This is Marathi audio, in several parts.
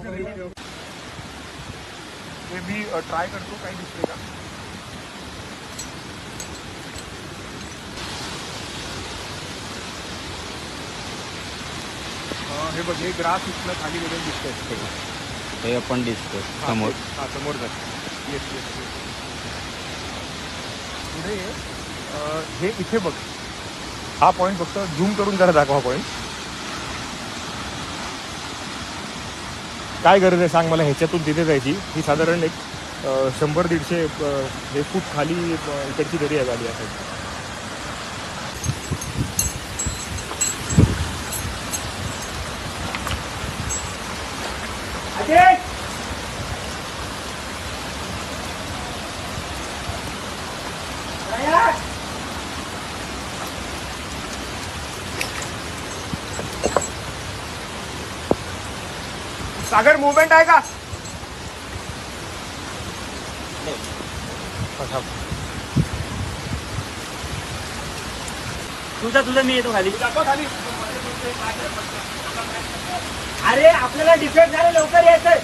हे मी ट्राय करतो, काही दिसते का. हे बघ, हे ग्रास इथलं खाली वगैरे दिसतंय. हे आपण दिसतो समोर. हा समोर जात. Yes yes. पुढे हे इथे बघ, हा पॉईंट फक्त झूम करून जरा दाखवा पॉईंट. काय गरज आहे सांग मला ह्याच्यातून तिथे जायची. ही साधारण एक 100-150 हे फूट खाली इकडची दरी आहे गाडी आहे. सागर मूवमेंट आहे का. तुझा मी येतो खाली. खाली. अरे आपल्याला डिफेक्ट झाले, लवकर यायचंय.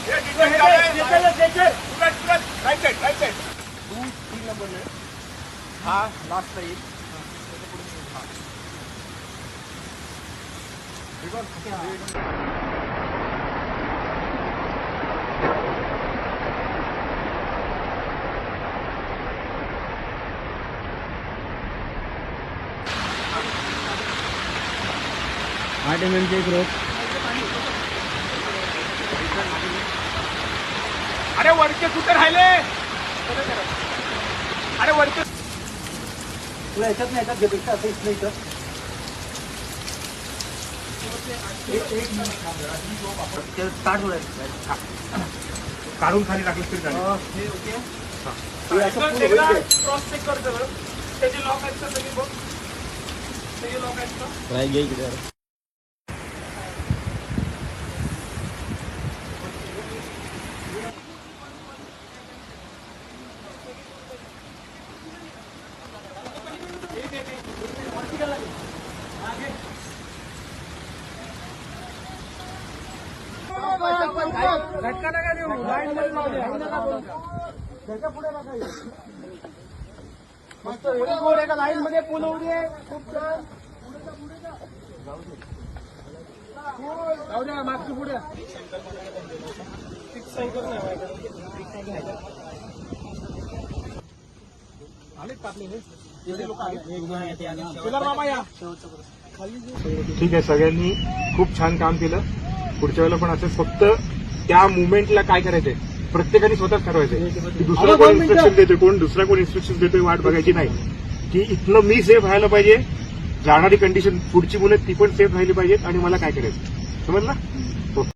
राईट साईड 2-3 नंबर हा लास्ट येईल. म्हणजे ग्रोथ. अरे वरचे कुठे राहिले. अरे वरचे तुला याच्यात नाही घेपेक्षा असं इथलं इथं. स्टार्ट होईल. काढून खाली टाकलं तरी चालेल. क्रॉस चेक करतो त्याचे लॉक आहेत का सगळे बघ. त्याचे लॉक आहेत का. ट्राय घे इकडे. झटका नका देऊ. लाईन मध्ये लावू द्या. पुढे नका येऊ. मस्त व्हेरी गुड. एका लाईन मध्ये पूल होऊ दे. खूप छान. जाऊ द्या मागची पुढे. फिक्स सायकल नाही. बाबा या. ठीक आहे, सगळ्यांनी खूप छान काम केलं. पुढच्या वेळेला पण असंच, फक्त त्या मुवमेंटला काय करायचंय प्रत्येकाने स्वतःच ठरवायचंय की दुसरा कोण इन्स्ट्रक्शन देतोय, दुसरा कोण इन्स्ट्रक्शन देतोय वाट बघायची नाही. की इथलं मी सेफ राहायला पाहिजे, जाणारी कंडिशन पुढची मुलं ती पण सेफ राहिली पाहिजेत आणि मला काय करायचं समजलं.